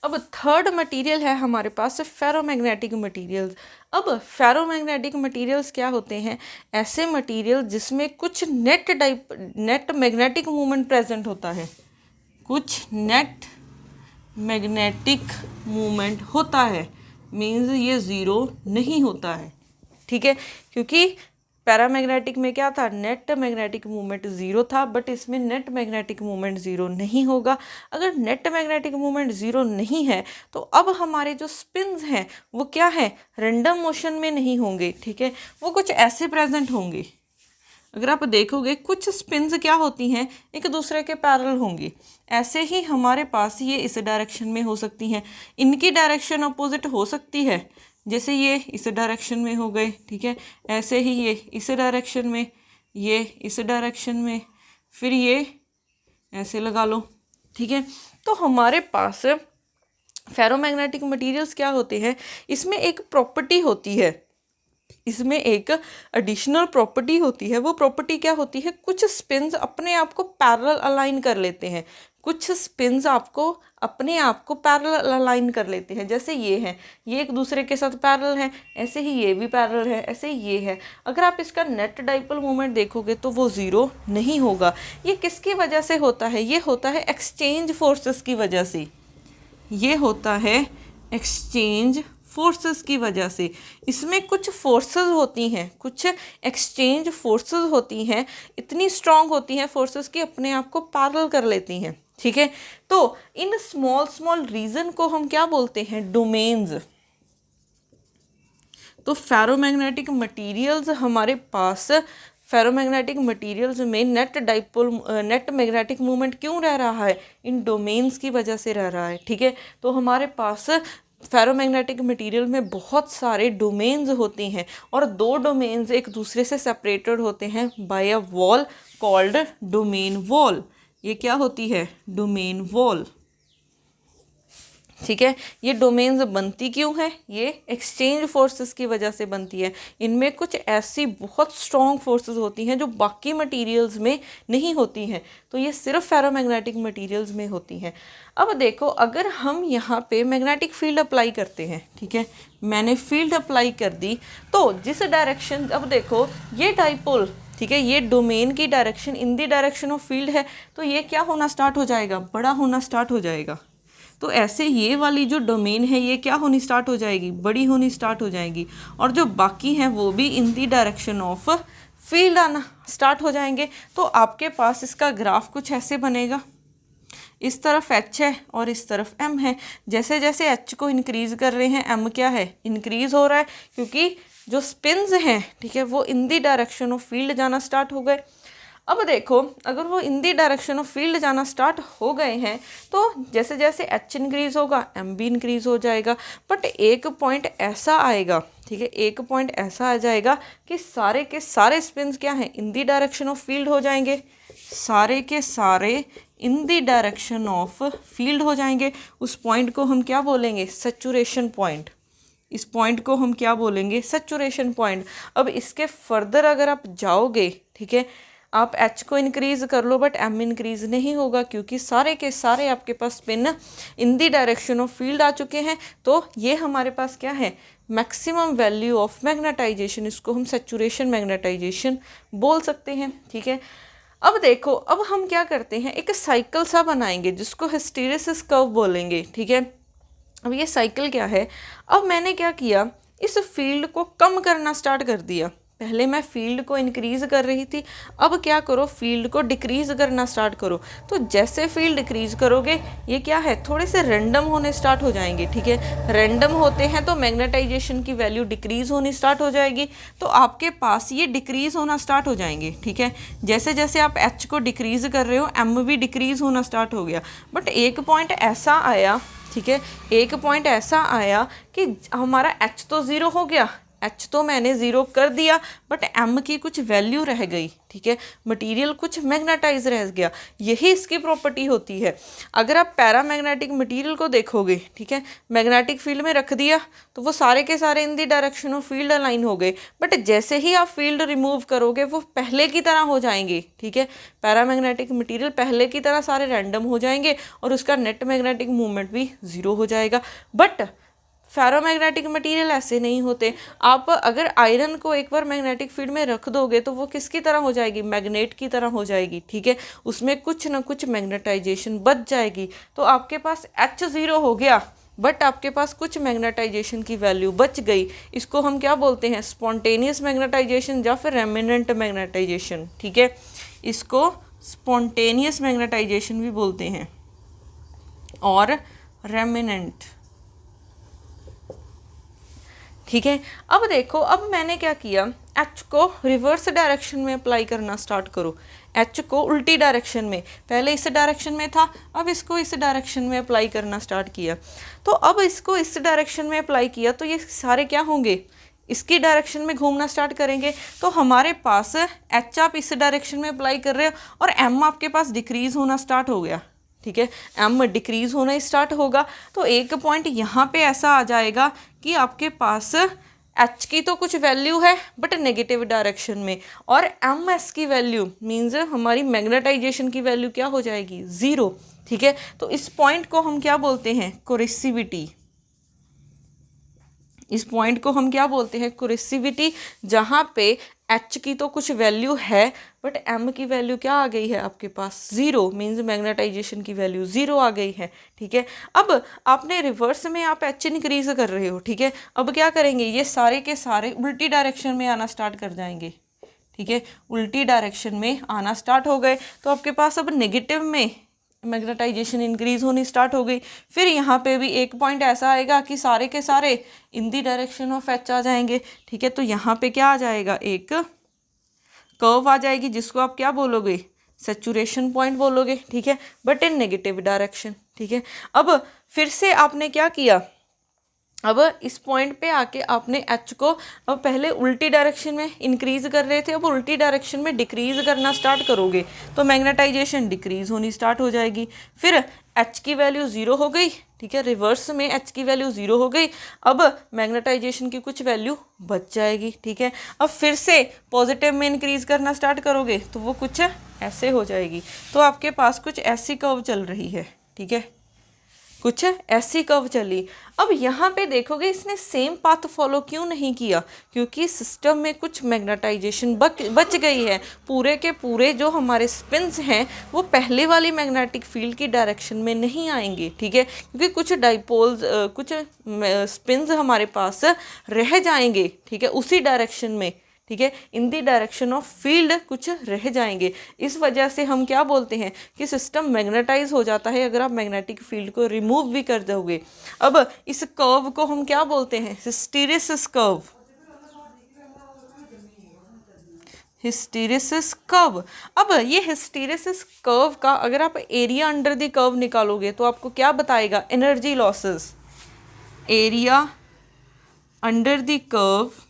अब third material है हमारे पास फेरोमैग्नेटिक मटेरियल्स। अब फेरोमैग्नेटिक मटेरियल्स क्या होते हैं? ऐसे मटेरियल जिसमें कुछ नेट मैग्नेटिक मूवमेंट प्रेजेंट होता है, कुछ नेट मैग्नेटिक मूवमेंट होता है, मीन्स ये ज़ीरो नहीं होता है। ठीक है, क्योंकि पैरामैग्नेटिक में क्या था, नेट मैग्नेटिक मूवमेंट ज़ीरो था, बट इसमें नेट मैग्नेटिक मूवमेंट ज़ीरो नहीं होगा। अगर नेट मैग्नेटिक मूवमेंट ज़ीरो नहीं है तो अब हमारे जो स्पिन्स हैं वो क्या है, रैंडम मोशन में नहीं होंगे। ठीक है, वो कुछ ऐसे प्रेजेंट होंगे। अगर आप देखोगे कुछ स्पिन्स क्या होती हैं, एक दूसरे के पैरेलल होंगी। ऐसे ही हमारे पास ये इस डायरेक्शन में हो सकती हैं, इनकी डायरेक्शन अपोजिट हो सकती है, जैसे ये इस डायरेक्शन में हो गए। ठीक है, ऐसे ही ये इस डायरेक्शन में, ये इस डायरेक्शन में, फिर ये ऐसे लगा लो। ठीक है, तो हमारे पास फेरोमैग्नेटिक मटेरियल्स क्या होते हैं, इसमें एक प्रॉपर्टी होती है, इसमें एक एडिशनल प्रॉपर्टी होती है। वो प्रॉपर्टी क्या होती है, कुछ स्पिन्स अपने आप को पैरेलल अलाइन कर लेते हैं, कुछ स्पिन्स आपको अपने आप को पैरेलल अलाइन कर लेते हैं। जैसे ये है, ये एक दूसरे के साथ पैरेलल है, ऐसे ही ये भी पैरेलल है, ऐसे ही ये है। अगर आप इसका नेट डाइपोल मोमेंट देखोगे तो वो ज़ीरो नहीं होगा। ये किसकी वजह से होता है? ये होता है एक्सचेंज फोर्सेस की वजह से, ये होता है एक्सचेंज फोर्सेस की वजह से। इसमें कुछ फोर्सेस होती हैं, कुछ एक्सचेंज फोर्सेस होती हैं, इतनी स्ट्रांग होती हैं फोर्सेस की अपने आप को पैरेलल कर लेती हैं। ठीक है, तो इन स्मॉल स्मॉल रीजन को हम क्या बोलते हैं, डोमेन्स। तो फेरोमैग्नेटिक मटेरियल्स हमारे पास, फेरोमैग्नेटिक मटेरियल्स में नेट मैग्नेटिक मूवमेंट क्यों रह रहा है, इन डोमेन्स की वजह से रह रहा है। ठीक है, तो हमारे पास फेरोमैग्नेटिक मटेरियल में बहुत सारे डोमेन्स होते हैं और दो डोमेन्स एक दूसरे से सेपरेटेड होते हैं by a wall called domain wall. ये क्या होती है, डोमेन वॉल। ठीक है, ये डोमेन्स बनती क्यों है, ये एक्सचेंज फोर्सेस की वजह से बनती है। इनमें कुछ ऐसी बहुत स्ट्रॉन्ग फोर्सेस होती हैं जो बाकी मटेरियल्स में नहीं होती हैं, तो ये सिर्फ फेरोमैग्नेटिक मटेरियल्स में होती हैं। अब देखो, अगर हम यहाँ पे मैग्नेटिक फील्ड अप्लाई करते हैं, ठीक है, मैंने फील्ड अप्लाई कर दी, तो जिस डायरेक्शन, अब देखो ये डाइपोल, ठीक है, ये डोमेन की direction in the direction of field है, तो ये क्या होना स्टार्ट हो जाएगा, बड़ा होना स्टार्ट हो जाएगा। तो ऐसे ये वाली जो डोमेन है ये क्या होनी स्टार्ट हो जाएगी, बड़ी होनी स्टार्ट हो जाएगी, और जो बाकी हैं वो भी इन दी डायरेक्शन ऑफ फील्ड आना स्टार्ट हो जाएंगे। तो आपके पास इसका ग्राफ कुछ ऐसे बनेगा, इस तरफ h है और इस तरफ m है। जैसे जैसे h को इंक्रीज कर रहे हैं m क्या है, इंक्रीज हो रहा है, क्योंकि जो स्पिन्स हैं, ठीक है, वो इन दी डायरेक्शन ऑफ फील्ड जाना स्टार्ट हो गए। अब देखो, अगर वो इन दी डायरेक्शन ऑफ फील्ड जाना स्टार्ट हो गए हैं तो जैसे जैसे h इंक्रीज होगा m भी इंक्रीज हो जाएगा। बट एक पॉइंट ऐसा आएगा, ठीक है, एक पॉइंट ऐसा आ जाएगा कि सारे के सारे स्पिन्स क्या हैं, इन दी डायरेक्शन ऑफ फील्ड हो जाएंगे, सारे के सारे in the direction of field हो जाएंगे। उस पॉइंट को हम क्या बोलेंगे, सैचुरेशन पॉइंट। इस पॉइंट को हम क्या बोलेंगे, सैचुरेशन पॉइंट। अब इसके फर्दर अगर आप जाओगे, ठीक है, आप h को इंक्रीज कर लो बट m इंक्रीज नहीं होगा, क्योंकि सारे के सारे आपके पास spin in the direction of field आ चुके हैं। तो ये हमारे पास क्या है, मैक्सिमम वैल्यू ऑफ मैग्नेटाइजेशन, इसको हम सैचुरेशन मैग्नेटाइजेशन बोल सकते हैं। ठीक है, अब देखो, अब हम क्या करते हैं, एक साइकिल सा बनाएंगे जिसको हिस्टेरेसिस कर्व बोलेंगे। ठीक है, अब ये साइकिल क्या है, अब मैंने क्या किया, इस फील्ड को कम करना स्टार्ट कर दिया। पहले मैं फील्ड को इंक्रीज कर रही थी, अब क्या करो, फील्ड को डिक्रीज करना स्टार्ट करो। तो जैसे फील्ड डिक्रीज करोगे ये क्या है, थोड़े से रैंडम होने स्टार्ट हो जाएंगे। ठीक है, रैंडम होते हैं तो मैग्नेटाइजेशन की वैल्यू डिक्रीज होनी स्टार्ट हो जाएगी, तो आपके पास ये डिक्रीज होना स्टार्ट हो जाएंगे। ठीक है, जैसे जैसे आप h को डिक्रीज कर रहे हो m भी डिक्रीज होना स्टार्ट हो गया। बट एक पॉइंट ऐसा आया, ठीक है, एक पॉइंट ऐसा आया कि हमारा h तो ज़ीरो हो गया, एच तो मैंने ज़ीरो कर दिया, बट एम की कुछ वैल्यू रह गई, ठीक है, मटेरियल कुछ मैग्नेटाइज रह गया। यही इसकी प्रॉपर्टी होती है। अगर आप पैरामैग्नेटिक मटेरियल को देखोगे, ठीक है, मैग्नेटिक फील्ड में रख दिया तो वो सारे के सारे in the direction of field align हो गए, बट जैसे ही आप फील्ड रिमूव करोगे वो पहले की तरह हो जाएंगे, ठीक है, पैरामैग्नेटिक मटेरियल पहले की तरह सारे रैंडम हो जाएंगे और उसका नेट मैग्नेटिक मूवमेंट भी ज़ीरो हो जाएगा। बट फेरोमैग्नेटिक मटेरियल ऐसे नहीं होते। आप अगर आयरन को एक बार मैग्नेटिक फील्ड में रख दोगे तो वो किसकी तरह हो जाएगी, मैग्नेट की तरह हो जाएगी, ठीक है, उसमें कुछ ना कुछ मैग्नेटाइजेशन बच जाएगी। तो आपके पास एच ज़ीरो हो गया, बट आपके पास कुछ मैग्नेटाइजेशन की वैल्यू बच गई। इसको हम क्या बोलते हैं, स्पॉन्टेनियस मैग्नेटाइजेशन या फिर रेमिनेंट मैग्नेटाइजेशन, ठीक है, इसको स्पॉन्टेनियस मैग्नेटाइजेशन भी बोलते हैं और रेमिनेंट, ठीक है। अब देखो, अब मैंने क्या किया, एच को रिवर्स डायरेक्शन में अप्लाई करना स्टार्ट करो, एच को उल्टी डायरेक्शन में, पहले इस डायरेक्शन में था, अब इसको इस डायरेक्शन में अप्लाई करना स्टार्ट किया। तो अब इसको इस डायरेक्शन में अप्लाई किया तो ये सारे क्या होंगे, इसकी डायरेक्शन में घूमना स्टार्ट करेंगे। तो हमारे पास एच आप इस डायरेक्शन में अप्लाई कर रहे हो और एम आपके पास डिक्रीज होना स्टार्ट हो गया, ठीक है, एम डिक्रीज होना स्टार्ट होगा। तो एक पॉइंट यहाँ पे ऐसा आ जाएगा कि आपके पास एच की तो कुछ वैल्यू है बट नेगेटिव डायरेक्शन में, और एम एस की वैल्यू मीन्स हमारी मैग्नेटाइजेशन की वैल्यू क्या हो जाएगी, ज़ीरो, ठीक है। तो इस पॉइंट को हम क्या बोलते हैं, कोरेसिविटी। इस पॉइंट को हम क्या बोलते हैं, कोरेसिविटी, जहाँ पे एच की तो कुछ वैल्यू है बट एम की वैल्यू क्या आ गई है आपके पास, ज़ीरो, मीन्स मैग्नेटाइजेशन की वैल्यू ज़ीरो आ गई है, ठीक है। अब आपने रिवर्स में आप एच इंक्रीज कर रहे हो, ठीक है, अब क्या करेंगे, ये सारे के सारे उल्टी डायरेक्शन में आना स्टार्ट कर जाएंगे, ठीक है, उल्टी डायरेक्शन में आना स्टार्ट हो गए। तो आपके पास अब नेगेटिव में मैग्नेटाइजेशन इंक्रीज होनी स्टार्ट हो गई। फिर यहाँ पे भी एक पॉइंट ऐसा आएगा कि सारे के सारे in the direction of H आ जाएंगे, ठीक है। तो यहाँ पे क्या आ जाएगा, एक कर्व आ जाएगी जिसको आप क्या बोलोगे, सैचुरेशन पॉइंट बोलोगे, ठीक है, बट इन नेगेटिव डायरेक्शन, ठीक है। अब फिर से आपने क्या किया, अब इस पॉइंट पे आके आपने एच को अब पहले उल्टी डायरेक्शन में इंक्रीज कर रहे थे, अब उल्टी डायरेक्शन में डिक्रीज करना स्टार्ट करोगे तो मैग्नेटाइजेशन डिक्रीज होनी स्टार्ट हो जाएगी। फिर एच की वैल्यू ज़ीरो हो गई, ठीक है, रिवर्स में एच की वैल्यू ज़ीरो हो गई, अब मैग्नेटाइजेशन की कुछ वैल्यू बच जाएगी, ठीक है। अब फिर से पॉजिटिव में इंक्रीज करना स्टार्ट करोगे तो वो कुछ ऐसे हो जाएगी। तो आपके पास कुछ ऐसी कर्व चल रही है, ठीक है, कुछ ऐसी कर्व चली। अब यहाँ पे देखोगे इसने सेम पाथ फॉलो क्यों नहीं किया, क्योंकि सिस्टम में कुछ मैग्नेटाइजेशन बच गई है। पूरे के पूरे जो हमारे स्पिन्स हैं वो पहले वाली मैग्नेटिक फील्ड की डायरेक्शन में नहीं आएंगे, ठीक है, क्योंकि कुछ डाइपोल्स कुछ स्पिन्स हमारे पास रह जाएंगे, ठीक है, उसी डायरेक्शन में, ठीक है, इन दी डायरेक्शन ऑफ फील्ड कुछ रह जाएंगे। इस वजह से हम क्या बोलते हैं कि सिस्टम मैग्नेटाइज हो जाता है अगर आप मैग्नेटिक फील्ड को रिमूव भी कर दोगे। अब इस कर्व को हम क्या बोलते हैं, हिस्टेरेसिस कर्व, हिस्टेरेसिस कर्व। अब ये हिस्टेरेसिस कर्व का अगर आप एरिया अंडर द कर्व निकालोगे तो आपको क्या बताएगा, energy losses, area under the curve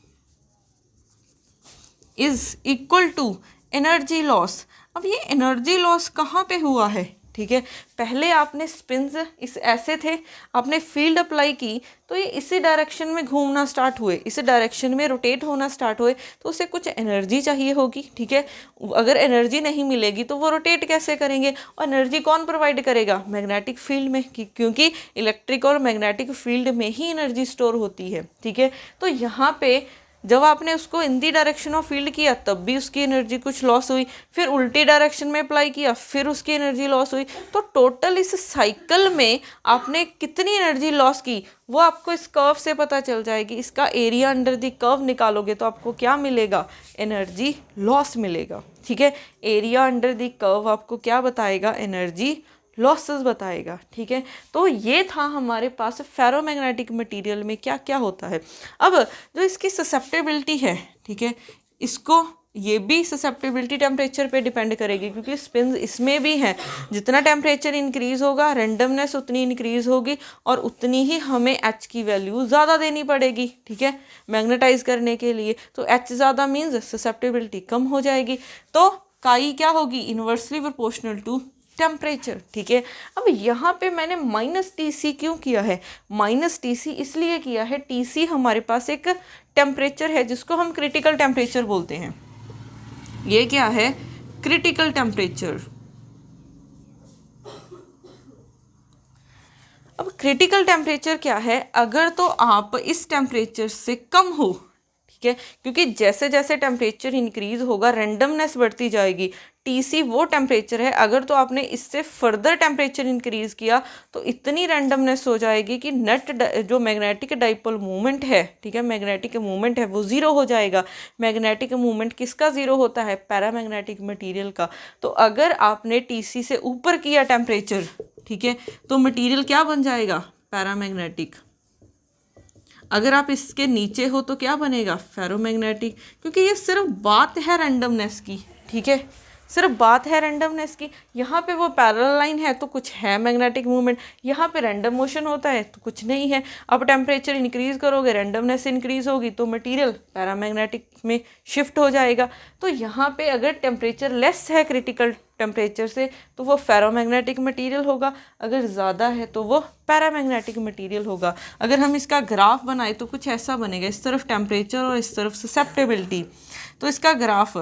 is equal to energy loss. अब ये एनर्जी लॉस कहाँ पे हुआ है, ठीक है, पहले आपने स्पिन्स इस ऐसे थे, आपने फील्ड अप्लाई की तो ये इसी डायरेक्शन में घूमना स्टार्ट हुए, इस डायरेक्शन में रोटेट होना स्टार्ट हुए, तो उसे कुछ एनर्जी चाहिए होगी, ठीक है। अगर एनर्जी नहीं मिलेगी तो वो रोटेट कैसे करेंगे, और एनर्जी कौन प्रोवाइड करेगा, मैग्नेटिक फील्ड में, क्योंकि इलेक्ट्रिक और मैग्नेटिक फील्ड में ही एनर्जी स्टोर होती है, ठीक है। तो यहाँ पे जब आपने उसको इन दी डायरेक्शन ऑफ फील्ड किया तब भी उसकी एनर्जी कुछ लॉस हुई, फिर उल्टी डायरेक्शन में अप्लाई किया फिर उसकी एनर्जी लॉस हुई। तो टोटल इस साइकिल में आपने कितनी एनर्जी लॉस की वो आपको इस कर्व से पता चल जाएगी। इसका एरिया अंडर दी कर्व निकालोगे तो आपको क्या मिलेगा, एनर्जी लॉस मिलेगा, ठीक है। एरिया अंडर दी कर्व आपको क्या बताएगा, एनर्जी लॉसेस बताएगा, ठीक है। तो ये था हमारे पास फेरोमैग्नेटिक मटेरियल में क्या क्या होता है। अब जो इसकी ससेप्टेबिलिटी है, ठीक है, इसको ये भी ससेप्टिबिलिटी टेम्परेचर पे डिपेंड करेगी, क्योंकि स्पिन्स इसमें भी हैं। जितना टेम्परेचर इंक्रीज़ होगा रैंडमनेस उतनी इंक्रीज़ होगी और उतनी ही हमें एच की वैल्यू ज़्यादा देनी पड़ेगी, ठीक है, मैग्नेटाइज करने के लिए। तो एच ज़्यादा मीन्स ससेप्टिबिलिटी कम हो जाएगी। तो काई क्या होगी, इन्वर्सली प्रोपोर्शनल टू टेम्परेचर, ठीक है। अब यहाँ पे मैंने -Tc क्यों किया है, -Tc इसलिए किया है, Tc हमारे पास एक टेम्परेचर है जिसको हम क्रिटिकल टेम्परेचर बोलते हैं। ये क्या है, क्रिटिकल टेम्परेचर। अब क्रिटिकल टेम्परेचर क्या है, अगर तो आप इस टेम्परेचर से कम हो, ठीक है, क्योंकि जैसे जैसे टेम्परेचर इंक्रीज होगा रैंडमनेस बढ़ती जाएगी। टीसी वो टेम्परेचर है, अगर तो आपने इससे फर्दर टेम्परेचर इंक्रीज किया तो इतनी रैंडमनेस हो जाएगी कि नेट जो मैग्नेटिक डाइपोल मूवमेंट है, ठीक है, मैग्नेटिक मूवमेंट है वो ज़ीरो हो जाएगा। मैग्नेटिक मूवमेंट किसका ज़ीरो होता है, पैरामैग्नेटिक मटेरियल का। तो अगर आपने टीसी से ऊपर किया टेम्परेचर, ठीक है, तो मटेरियल क्या बन जाएगा, पैरामैग्नेटिक। अगर आप इसके नीचे हो तो क्या बनेगा, फेरोमैग्नेटिक। क्योंकि ये सिर्फ बात है रैंडमनेस की, ठीक है, सिर्फ बात है रैंडमनेस की। यहाँ पे वो पैरेलल लाइन है तो कुछ है मैग्नेटिक मूवमेंट, यहाँ पे रैंडम मोशन होता है तो कुछ नहीं है। अब टेम्परेचर इंक्रीज करोगे रैंडमनेस इंक्रीज होगी तो मटेरियल पैरामैग्नेटिक में शिफ्ट हो जाएगा। तो यहाँ पे अगर टेम्परेचर लेस है क्रिटिकल टेम्परेचर से तो वो फेरोमैग्नेटिक मटेरियल होगा, अगर ज़्यादा है तो वो पैरामैग्नेटिक मटेरियल होगा। अगर हम इसका ग्राफ बनाए तो कुछ ऐसा बनेगा, इस तरफ टेम्परेचर और इस तरफ ससेप्टिबिलिटी। तो इसका ग्राफ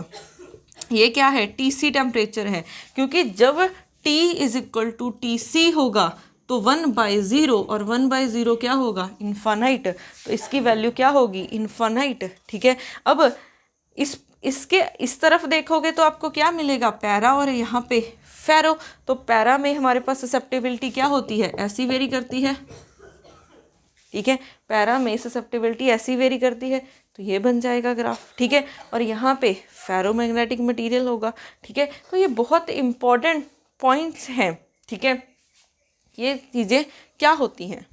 ये क्या है, टीसी टेम्परेचर है, क्योंकि जब T = TC होगा तो 1/0 और 1/0 क्या होगा, इन्फानाइट। तो इसकी वैल्यू क्या होगी, इन्फानाइट, ठीक है। अब इसके इस तरफ देखोगे तो आपको क्या मिलेगा, पैरा और यहाँ पे फेरो। तो पैरा में हमारे पास ससेप्टिबिलिटी क्या होती है, ऐसी वेरी करती है, ठीक है, पैरा में ससेप्टिबिलिटी ऐसी वेरी करती है। तो ये बन जाएगा ग्राफ, ठीक है। और यहाँ पे फेरोमैग्नेटिक मटेरियल होगा, ठीक है। तो ये बहुत इंपॉर्टेंट पॉइंट्स हैं, ठीक है, ये चीज़ें क्या होती हैं।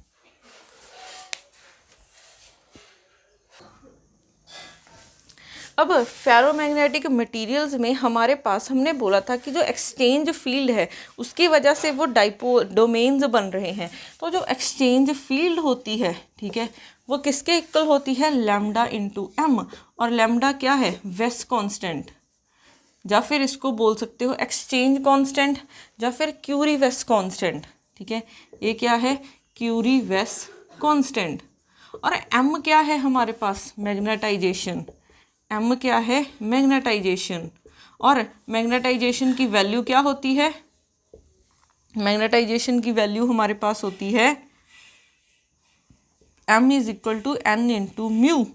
अब फेरोमैग्नेटिक मटेरियल्स में हमारे पास हमने बोला था कि जो एक्सचेंज फील्ड है उसकी वजह से वो डोमेन्स बन रहे हैं। तो जो एक्सचेंज फील्ड होती है, ठीक है, वो किसके इक्वल होती है, लैम्डा × m। और लैम्डा क्या है, वेस कांस्टेंट, या फिर इसको बोल सकते हो एक्सचेंज कांस्टेंट या फिर क्यूरी वेस कांस्टेंट, ठीक है। ये क्या है, क्यूरी वेस कांस्टेंट। और m क्या है हमारे पास, मैग्नेटाइजेशन। m क्या है, मैग्नेटाइजेशन। और मैग्नेटाइजेशन की वैल्यू क्या होती है, मैग्नेटाइजेशन की वैल्यू हमारे पास होती है m = n × म्यू,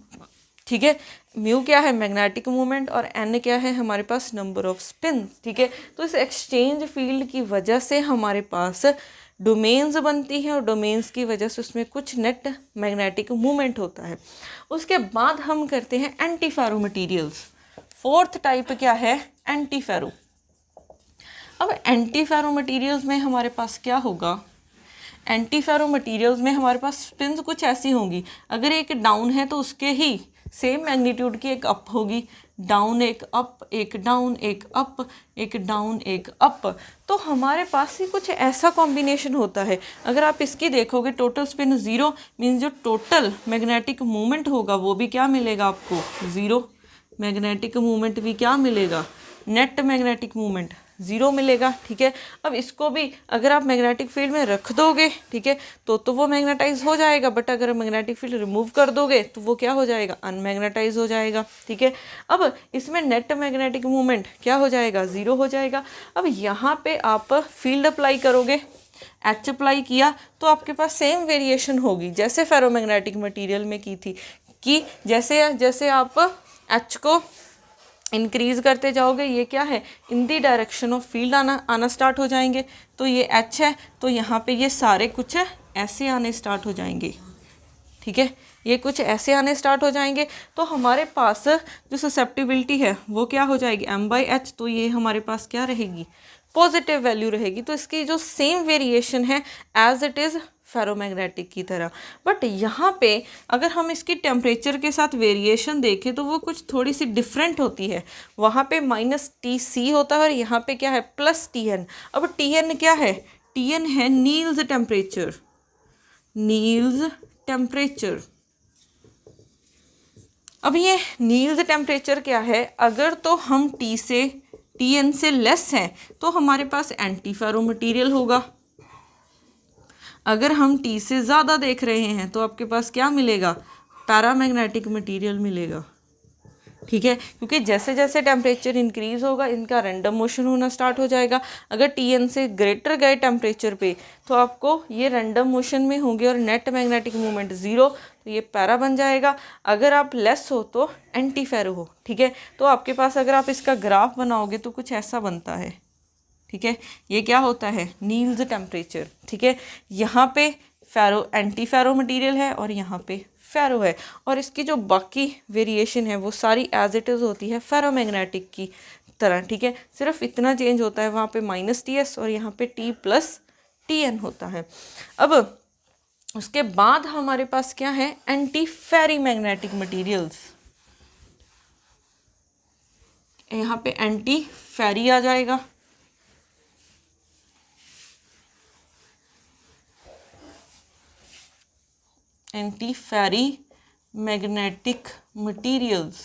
ठीक है। म्यू क्या है, मैग्नेटिक मूवमेंट, और n क्या है हमारे पास, नंबर ऑफ स्पिन, ठीक है। तो इस एक्सचेंज फील्ड की वजह से हमारे पास डोमेन्स बनती हैं और डोमेन्स की वजह से उसमें कुछ नेट मैग्नेटिक मूवमेंट होता है। उसके बाद हम करते हैं anti ferro materials. Fourth type क्या है, एंटी फेरो। अब एंटी फेरो मटीरियल्स में हमारे पास क्या होगा, एंटी फेरो मटीरियल्स में हमारे पास स्पिन्स कुछ ऐसी होंगी, अगर एक डाउन है तो उसके ही सेम मैग्नीट्यूड की एक अप होगी, डाउन एक अप, एक डाउन एक अप, एक डाउन एक अप। तो हमारे पास ही कुछ ऐसा कॉम्बिनेशन होता है। अगर आप इसकी देखोगे टोटल स्पिन 0 मीन्स जो टोटल मैग्नेटिक मूवमेंट होगा वो भी क्या मिलेगा आपको, 0। मैग्नेटिक मूवमेंट भी क्या मिलेगा, नेट मैग्नेटिक मूवमेंट 0 मिलेगा, ठीक है। अब इसको भी अगर आप मैग्नेटिक फील्ड में रख दोगे, ठीक है, तो वो मैग्नेटाइज हो जाएगा, बट अगर मैग्नेटिक फील्ड रिमूव कर दोगे तो वो क्या हो जाएगा, अनमैग्नेटाइज हो जाएगा, ठीक है। अब इसमें नेट मैग्नेटिक मूवमेंट क्या हो जाएगा, 0 हो जाएगा। अब यहाँ पे आप फील्ड अप्लाई करोगे, एच अप्लाई किया तो आपके पास सेम वेरिएशन होगी जैसे फेरोमैग्नेटिक मटीरियल में की थी, कि जैसे जैसे आप एच को इंक्रीज करते जाओगे, ये क्या है, इन दी डायरेक्शन ऑफ फील्ड आना स्टार्ट हो जाएंगे। तो ये एच है तो यहाँ पे ये सारे कुछ ऐसे आने स्टार्ट हो जाएंगे, ठीक है, ये कुछ ऐसे आने स्टार्ट हो जाएंगे। तो हमारे पास जो ससेप्टिबिलिटी है वो क्या हो जाएगी, m/h। तो ये हमारे पास क्या रहेगी, पॉजिटिव वैल्यू रहेगी। तो इसकी जो सेम वेरिएशन है एज इट इज़ फेरोमैग्नेटिक की तरह। बट यहाँ पे अगर हम इसकी टेम्परेचर के साथ वेरिएशन देखें तो वो कुछ थोड़ी सी डिफरेंट होती है। वहाँ पे -Tc होता है और यहाँ पे क्या है +Tn। अब Tn क्या है, Tn है नील्स टेम्परेचर, नील्स टेम्परेचर। अब ये नील्स टेम्परेचर क्या है, अगर तो हम Tn से लेस हैं तो हमारे पास एंटी फेरो मटीरियल होगा। अगर हम T से ज़्यादा देख रहे हैं तो आपके पास क्या मिलेगा, पैरामैग्नेटिक मटीरियल मिलेगा। ठीक है, क्योंकि जैसे जैसे टेम्परेचर इंक्रीज़ होगा इनका रैंडम मोशन होना स्टार्ट हो जाएगा। अगर Tn से ग्रेटर गए टेम्परेचर पे तो आपको ये रैंडम मोशन में होंगे और नेट मैग्नेटिक मूवमेंट 0, तो ये पैरा बन जाएगा। अगर आप लेस हो तो एंटी फेरो हो। ठीक है, तो आपके पास अगर आप इसका ग्राफ बनाओगे तो कुछ ऐसा बनता है। ठीक है, ये क्या होता है, नील्स टेम्परेचर। ठीक है, यहाँ पे फेरो एंटी फेरो मटीरियल है और यहाँ पे फेरो है, और इसकी जो बाकी वेरिएशन है वो सारी एज इट इज़ होती है फेरोमैग्नेटिक की तरह। ठीक है, सिर्फ इतना चेंज होता है, वहाँ पे -Ts और यहाँ पे T+Tn होता है। अब उसके बाद हमारे पास क्या है, एंटी फेरी मैग्नेटिक मटीरियल्स। यहाँ पे एंटी फेरी आ जाएगा। एंटी फेरी मैग्नेटिक मटीरियल्स।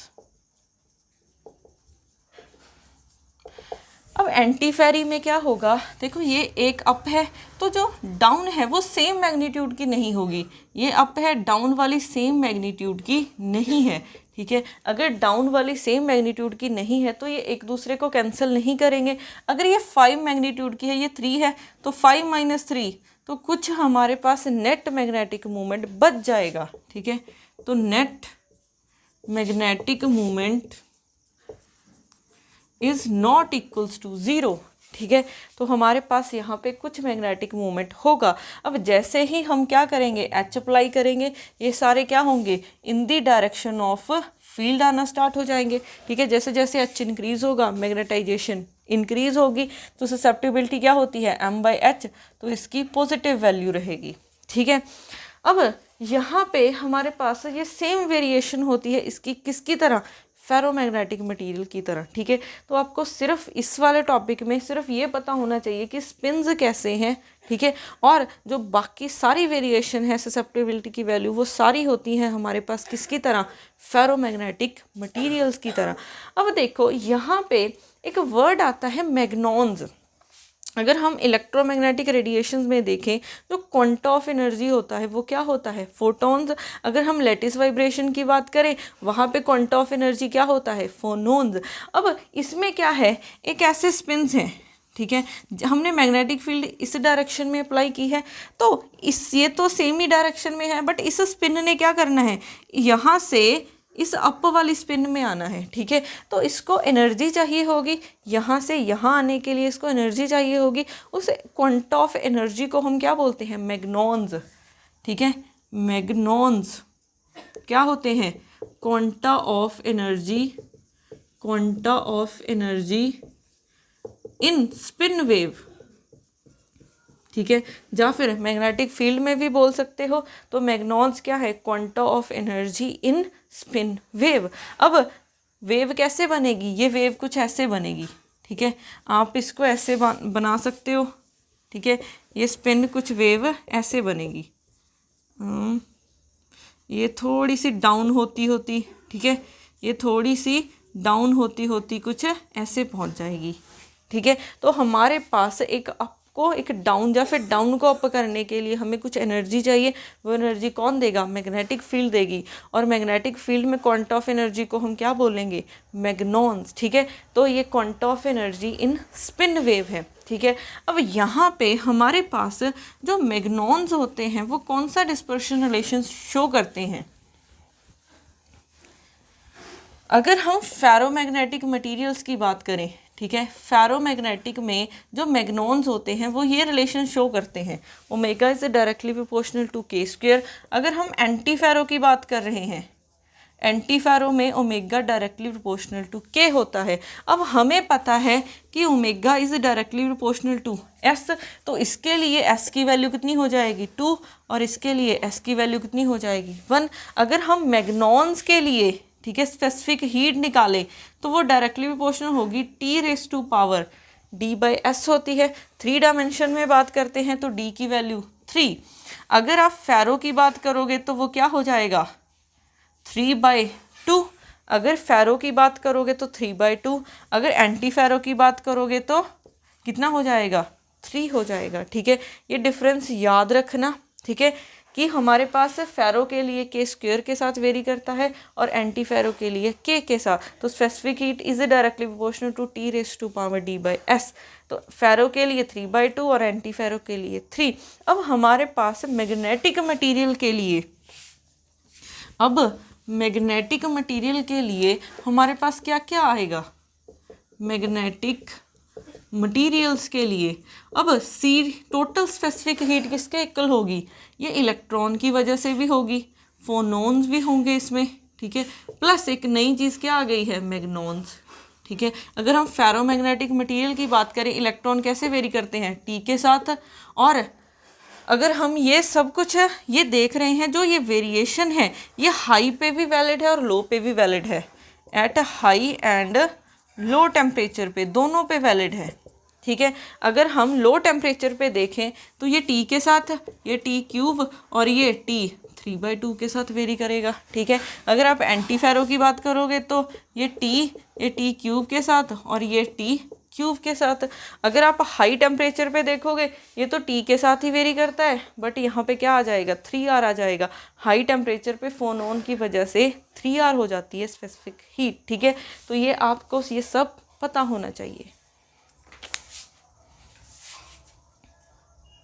अब एंटी फेरी में क्या होगा, देखो ये एक अप है तो जो डाउन है वो सेम मैग्नीट्यूड की नहीं होगी। ये अप है, डाउन वाली सेम मैग्नीट्यूड की नहीं है। ठीक है, अगर डाउन वाली सेम मैग्नीट्यूड की नहीं है तो ये एक दूसरे को कैंसिल नहीं करेंगे। अगर ये 5 मैग्नीट्यूड की है, ये 3 है, तो 5 - 3 तो कुछ हमारे पास नेट मैग्नेटिक मूवमेंट बच जाएगा। ठीक है, तो net magnetic movement is not equals to 0। ठीक है, तो हमारे पास यहाँ पे कुछ मैग्नेटिक मूवमेंट होगा। अब जैसे ही हम क्या करेंगे, H अप्लाई करेंगे, ये सारे क्या होंगे, इन दी डायरेक्शन ऑफ फील्ड आना स्टार्ट हो जाएंगे। ठीक है, जैसे जैसे H इंक्रीज होगा मैग्नेटाइजेशन इंक्रीज होगी, तो ससेप्टिबिलिटी क्या होती है, M/H, तो इसकी पॉजिटिव वैल्यू रहेगी। ठीक है, अब यहाँ पे हमारे पास ये सेम वेरिएशन होती है इसकी किसकी तरह, फेरोमैग्नेटिक मटीरियल की तरह। ठीक है, तो आपको सिर्फ इस वाले टॉपिक में सिर्फ ये पता होना चाहिए कि स्पिन्स कैसे हैं। ठीक है, और जो बाकी सारी वेरिएशन है ससेप्टिबिलिटी की वैल्यू वो सारी होती हैं हमारे पास किसकी तरह, फेरोमैग्नेटिक मटीरियल्स की तरह। अब देखो यहाँ पे एक वर्ड आता है मैग्नॉन्स। अगर हम इलेक्ट्रोमैग्नेटिक रेडिएशंस में देखें जो क्वांटा ऑफ एनर्जी होता है वो क्या होता है, फोटॉन्स। अगर हम लेटिस वाइब्रेशन की बात करें वहाँ पे क्वांटा ऑफ एनर्जी क्या होता है, फोनॉन्स। अब इसमें क्या है, एक ऐसे स्पिन्स हैं। ठीक है, हमने मैग्नेटिक फील्ड इस डायरेक्शन में अप्लाई की है तो ये तो सेम ही डायरेक्शन में है, बट इस स्पिन ने क्या करना है, यहाँ से इस अप वाली स्पिन में आना है। ठीक है, तो इसको एनर्जी चाहिए होगी, यहाँ से यहाँ आने के लिए इसको एनर्जी चाहिए होगी। उस क्वांटा ऑफ एनर्जी को हम क्या बोलते हैं, मैग्नॉन्स। ठीक है, मैग्नॉन्स क्या होते हैं, quanta of energy, quanta of energy in spin wave. ठीक है, या फिर मैग्नेटिक फील्ड में भी बोल सकते हो। तो मैग्नॉन्स क्या है, quanta of energy in spin wave. अब वेव कैसे बनेगी, ये वेव कुछ ऐसे बनेगी। ठीक है, आप इसको ऐसे बना सकते हो। ठीक है, ये स्पिन कुछ वेव ऐसे बनेगी, ये थोड़ी सी डाउन होती होती, ठीक है, ये थोड़ी सी डाउन होती होती कुछ ऐसे पहुंच जाएगी। ठीक है, तो हमारे पास एक अप को एक डाउन या फिर डाउन को अप करने के लिए हमें कुछ एनर्जी चाहिए। वो एनर्जी कौन देगा, मैग्नेटिक फील्ड देगी, और मैग्नेटिक फील्ड में क्वांटा ऑफ एनर्जी को हम क्या बोलेंगे, मैग्नॉन्स। ठीक है, तो ये quanta of energy in spin wave है। ठीक है, अब यहाँ पे हमारे पास जो मैग्नॉन्स होते हैं वो कौन सा डिस्पर्शन रिलेशन शो करते हैं। अगर हम फेरोमैग्नेटिक मटेरियल्स की बात करें, ठीक है, फेरोमैग्नेटिक में जो मैग्नॉन्स होते हैं वो ये रिलेशन शो करते हैं, omega is directly proportional to k²। अगर हम एंटी फेरो की बात कर रहे हैं, एंटी फेरो में ओमेगा डायरेक्टली प्रोपोर्शनल टू के होता है। अब हमें पता है कि omega is directly proportional to S, तो इसके लिए एस की वैल्यू कितनी हो जाएगी 2 और इसके लिए एस की वैल्यू कितनी हो जाएगी 1। अगर हम मैग्नॉन्स के लिए ठीक है स्पेसिफिक हीट निकालें तो वो डायरेक्टली प्रोपोर्शनल होगी T⁻⁴ D/S होती है। 3 डायमेंशन में बात करते हैं तो D की वैल्यू 3। अगर आप फेरो की बात करोगे तो वो क्या हो जाएगा 3/2। अगर फेरो की बात करोगे तो 3/2। अगर एंटी फेरो की बात करोगे तो कितना हो जाएगा 3 हो जाएगा। ठीक है, ये डिफरेंस याद रखना। ठीक है कि हमारे पास फेरो के लिए k² के साथ वेरी करता है और एंटी फेरो के लिए k के साथ। तो specific heat is directly proportional to T⁻⁴ D/S। तो फेरो के लिए 3/2 और एंटी फेरो के लिए 3। अब हमारे पास मैग्नेटिक मटेरियल के लिए हमारे पास क्या क्या आएगा मैग्नेटिक मटेरियल्स के लिए। अब सी टोटल स्पेसिफिक हीट किसके इक्वल होगी, ये इलेक्ट्रॉन की वजह से भी होगी, फोनॉन्स भी होंगे इसमें। ठीक है, प्लस एक नई चीज़ क्या आ गई है मैग्नॉन्स। ठीक है, अगर हम फेरोमैग्नेटिक मटेरियल की बात करें इलेक्ट्रॉन कैसे वेरी करते हैं टी के साथ। और अगर हम ये सब कुछ ये देख रहे हैं जो ये वेरिएशन है ये हाई पे भी वैलिड है और लो पे भी वैलिड है। At high and low temperature पे दोनों पे वैलिड है। ठीक है, अगर हम लो टेम्परेचर पे देखें तो ये टी के साथ ये T³ और ये T3/2 के साथ वेरी करेगा। ठीक है, अगर आप एंटी फेरो की बात करोगे तो ये T³ के साथ और ये T³ के साथ। अगर आप हाई टेम्परेचर पे देखोगे ये तो T के साथ ही वेरी करता है बट यहाँ पे क्या आ जाएगा 3R आ जाएगा। हाई टेम्परेचर पे फोनॉन की वजह से 3R हो जाती है स्पेसिफिक हीट। ठीक है, तो ये आपको ये सब पता होना चाहिए।